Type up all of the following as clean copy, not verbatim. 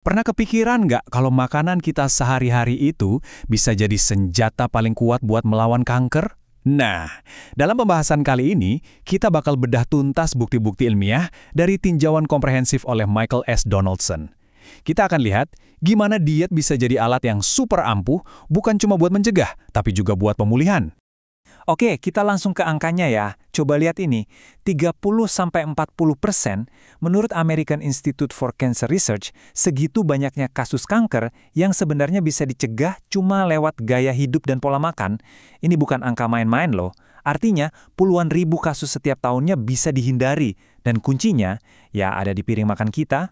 Pernah kepikiran nggak kalau makanan kita sehari-hari itu bisa jadi senjata paling kuat buat melawan kanker? Nah, dalam pembahasan kali ini, kita bakal bedah tuntas bukti-bukti ilmiah dari tinjauan komprehensif oleh Michael S. Donaldson. Kita akan lihat gimana diet bisa jadi alat yang super ampuh, bukan cuma buat mencegah, tapi juga buat pemulihan. Oke, kita langsung ke angkanya ya. Coba lihat ini, 30-40% menurut American Institute for Cancer Research, segitu banyaknya kasus kanker yang sebenarnya bisa dicegah cuma lewat gaya hidup dan pola makan. Ini bukan angka main-main loh. Artinya, puluhan ribu kasus setiap tahunnya bisa dihindari. Dan kuncinya, ya ada di piring makan kita.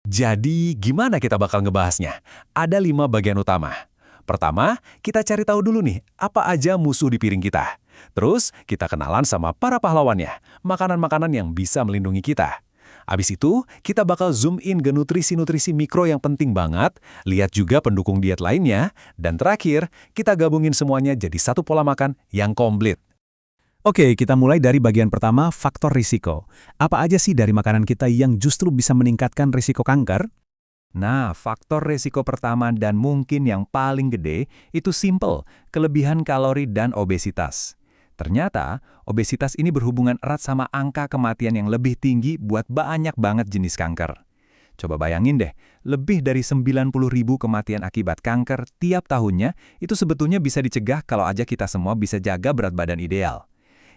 Jadi, gimana kita bakal ngebahasnya? Ada 5 bagian utama. Pertama, kita cari tahu dulu nih, apa aja musuh di piring kita. Terus, kita kenalan sama para pahlawannya, makanan-makanan yang bisa melindungi kita. Abis itu, kita bakal zoom in ke nutrisi-nutrisi mikro yang penting banget, lihat juga pendukung diet lainnya, dan terakhir, kita gabungin semuanya jadi satu pola makan yang komplit. Oke, kita mulai dari bagian pertama, faktor risiko. Apa aja sih dari makanan kita yang justru bisa meningkatkan risiko kanker? Nah, faktor resiko pertama dan mungkin yang paling gede itu simple, kelebihan kalori dan obesitas. Ternyata, obesitas ini berhubungan erat sama angka kematian yang lebih tinggi buat banyak banget jenis kanker. Coba bayangin deh, lebih dari 90.000 kematian akibat kanker tiap tahunnya itu sebetulnya bisa dicegah kalau aja kita semua bisa jaga berat badan ideal.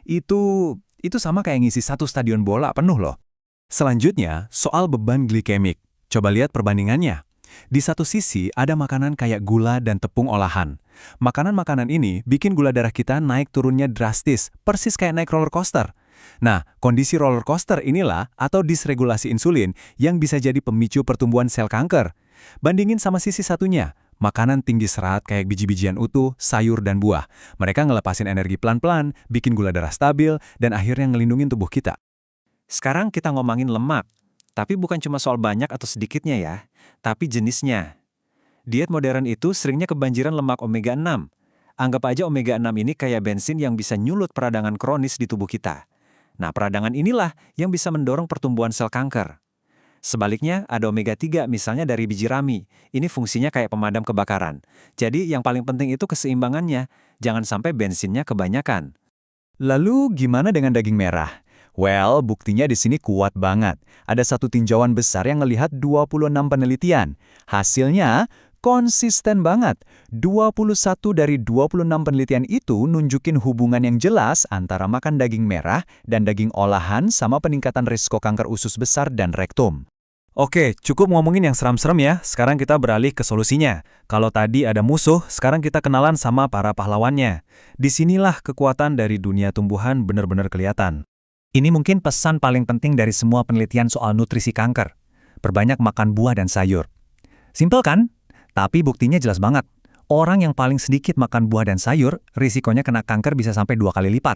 Itu sama kayak ngisi satu stadion bola penuh loh. Selanjutnya, soal beban glikemik. Coba lihat perbandingannya. Di satu sisi ada makanan kayak gula dan tepung olahan. Makanan-makanan ini bikin gula darah kita naik turunnya drastis, persis kayak naik roller coaster. Nah, kondisi roller coaster inilah atau disregulasi insulin yang bisa jadi pemicu pertumbuhan sel kanker. Bandingin sama sisi satunya, makanan tinggi serat kayak biji-bijian utuh, sayur dan buah. Mereka ngelepasin energi pelan-pelan, bikin gula darah stabil, dan akhirnya ngelindungin tubuh kita. Sekarang kita ngomongin lemak. Tapi bukan cuma soal banyak atau sedikitnya ya, tapi jenisnya. Diet modern itu seringnya kebanjiran lemak omega 6. Anggap aja omega 6 ini kayak bensin yang bisa nyulut peradangan kronis di tubuh kita. Nah, peradangan inilah yang bisa mendorong pertumbuhan sel kanker. Sebaliknya, ada omega 3 misalnya dari biji rami. Ini fungsinya kayak pemadam kebakaran. Jadi, yang paling penting itu keseimbangannya. Jangan sampai bensinnya kebanyakan. Lalu gimana dengan daging merah? Well, buktinya di sini kuat banget. Ada satu tinjauan besar yang ngelihat 26 penelitian. Hasilnya konsisten banget. 21 dari 26 penelitian itu nunjukin hubungan yang jelas antara makan daging merah dan daging olahan sama peningkatan risiko kanker usus besar dan rektum. Oke, cukup ngomongin yang seram-seram ya. Sekarang kita beralih ke solusinya. Kalau tadi ada musuh, sekarang kita kenalan sama para pahlawannya. Disinilah kekuatan dari dunia tumbuhan benar-benar kelihatan. Ini mungkin pesan paling penting dari semua penelitian soal nutrisi kanker. Perbanyak makan buah dan sayur. Simpel kan? Tapi buktinya jelas banget. Orang yang paling sedikit makan buah dan sayur, risikonya kena kanker bisa sampai 2 kali lipat.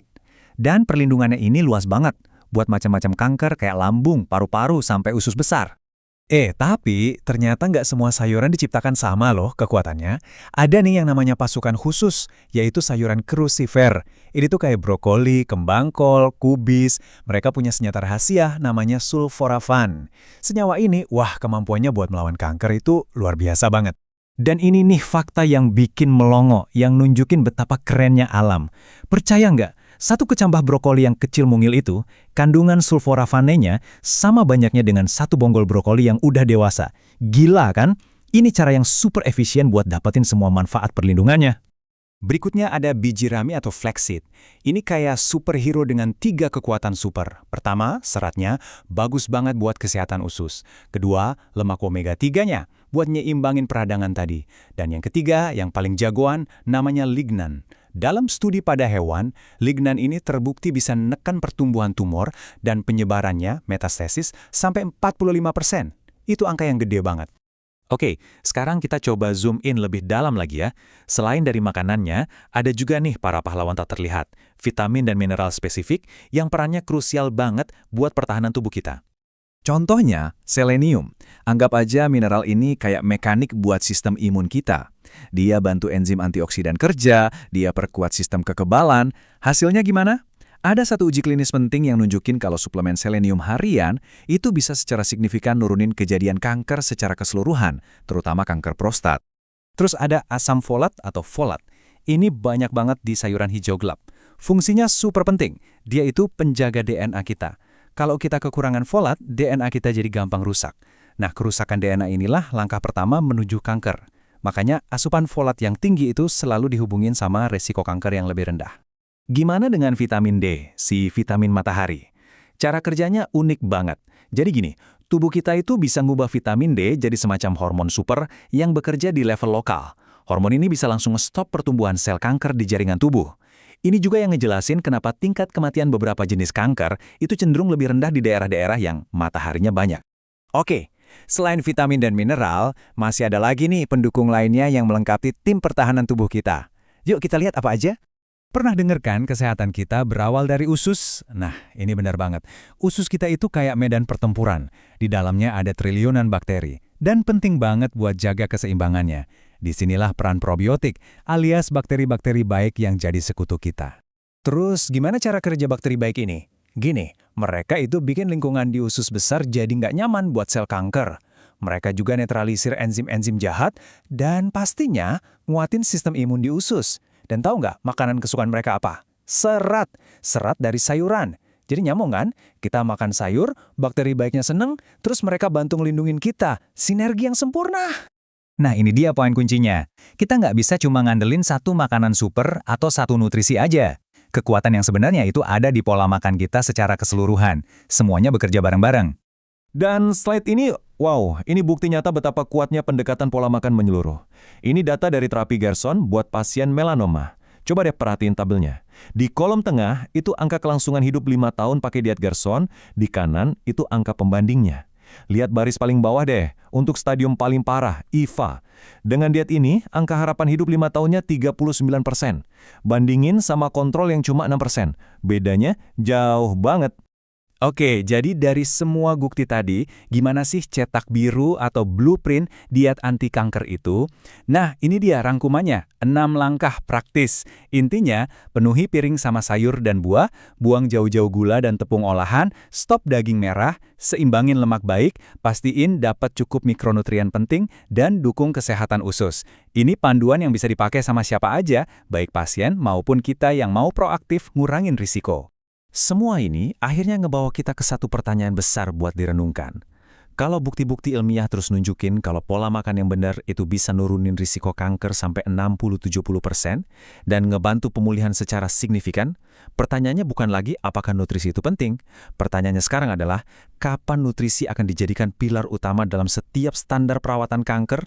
Dan perlindungannya ini luas banget, buat macam-macam kanker kayak lambung, paru-paru, sampai usus besar. Tapi ternyata nggak semua sayuran diciptakan sama loh kekuatannya. Ada nih yang namanya pasukan khusus, yaitu sayuran crucifer. Ini tuh kayak brokoli, kembang kol, kubis. Mereka punya senjata rahasia namanya sulforafan. Senyawa ini, wah kemampuannya buat melawan kanker itu luar biasa banget. Dan ini nih fakta yang bikin melongo, yang nunjukin betapa kerennya alam. Percaya nggak? Satu kecambah brokoli yang kecil mungil itu, kandungan sulforafanenya sama banyaknya dengan satu bonggol brokoli yang udah dewasa. Gila kan? Ini cara yang super efisien buat dapetin semua manfaat perlindungannya. Berikutnya ada biji rami atau flaxseed. Ini kayak superhero dengan 3 kekuatan super. Pertama, seratnya bagus banget buat kesehatan usus. Kedua, lemak omega 3-nya buat nyeimbangin peradangan tadi. Dan yang ketiga, yang paling jagoan, namanya lignan. Dalam studi pada hewan, lignan ini terbukti bisa menekan pertumbuhan tumor dan penyebarannya, metastasis, sampai 45%. Itu angka yang gede banget. Oke, sekarang kita coba zoom in lebih dalam lagi ya. Selain dari makanannya, ada juga nih para pahlawan tak terlihat, vitamin dan mineral spesifik yang perannya krusial banget buat pertahanan tubuh kita. Contohnya, selenium. Anggap aja mineral ini kayak mekanik buat sistem imun kita. Dia bantu enzim antioksidan kerja, dia perkuat sistem kekebalan. Hasilnya gimana? Ada satu uji klinis penting yang nunjukin kalau suplemen selenium harian itu bisa secara signifikan nurunin kejadian kanker secara keseluruhan, terutama kanker prostat. Terus ada asam folat atau folat. Ini banyak banget di sayuran hijau gelap. Fungsinya super penting. Dia itu penjaga DNA kita. Kalau kita kekurangan folat, DNA kita jadi gampang rusak. Nah, kerusakan DNA inilah langkah pertama menuju kanker. Makanya asupan folat yang tinggi itu selalu dihubungin sama resiko kanker yang lebih rendah. Gimana dengan vitamin D, si vitamin matahari? Cara kerjanya unik banget. Jadi gini, tubuh kita itu bisa ngubah vitamin D jadi semacam hormon super yang bekerja di level lokal. Hormon ini bisa langsung stop pertumbuhan sel kanker di jaringan tubuh. Ini juga yang ngejelasin kenapa tingkat kematian beberapa jenis kanker itu cenderung lebih rendah di daerah-daerah yang mataharinya banyak. Oke, selain vitamin dan mineral, masih ada lagi nih pendukung lainnya yang melengkapi tim pertahanan tubuh kita. Yuk kita lihat apa aja. Pernah dengar kan kesehatan kita berawal dari usus? Nah, ini benar banget. Usus kita itu kayak medan pertempuran. Di dalamnya ada triliunan bakteri. Dan penting banget buat jaga keseimbangannya. Disinilah peran probiotik, alias bakteri-bakteri baik yang jadi sekutu kita. Terus, gimana cara kerja bakteri baik ini? Gini, mereka itu bikin lingkungan di usus besar jadi nggak nyaman buat sel kanker. Mereka juga netralisir enzim-enzim jahat, dan pastinya nguatin sistem imun di usus. Dan tahu nggak makanan kesukaan mereka apa? Serat. Serat dari sayuran. Jadi nyambung kan? Kita makan sayur, bakteri baiknya seneng, terus mereka bantu ngelindungin kita. Sinergi yang sempurna. Nah ini dia poin kuncinya. Kita nggak bisa cuma ngandelin satu makanan super atau satu nutrisi aja. Kekuatan yang sebenarnya itu ada di pola makan kita secara keseluruhan. Semuanya bekerja bareng-bareng. Dan slide ini, wow, ini bukti nyata betapa kuatnya pendekatan pola makan menyeluruh. Ini data dari terapi Gerson buat pasien melanoma. Coba deh perhatiin tabelnya. Di kolom tengah, itu angka kelangsungan hidup 5 tahun pakai diet Gerson, di kanan itu angka pembandingnya. Lihat baris paling bawah deh, untuk stadium paling parah, IVA. Dengan diet ini, angka harapan hidup 5 tahunnya 39%. Bandingin sama kontrol yang cuma 6%. Bedanya jauh banget. Oke, jadi dari semua bukti tadi, gimana sih cetak biru atau blueprint diet anti kanker itu? Nah, ini dia rangkumannya, 6 langkah praktis. Intinya, penuhi piring sama sayur dan buah, buang jauh-jauh gula dan tepung olahan, stop daging merah, seimbangin lemak baik, pastiin dapat cukup mikronutrien penting, dan dukung kesehatan usus. Ini panduan yang bisa dipakai sama siapa aja, baik pasien maupun kita yang mau proaktif ngurangin risiko. Semua ini akhirnya ngebawa kita ke satu pertanyaan besar buat direnungkan. Kalau bukti-bukti ilmiah terus nunjukin kalau pola makan yang benar itu bisa nurunin risiko kanker sampai 60-70% dan ngebantu pemulihan secara signifikan, pertanyaannya bukan lagi apakah nutrisi itu penting. Pertanyaannya sekarang adalah, kapan nutrisi akan dijadikan pilar utama dalam setiap standar perawatan kanker?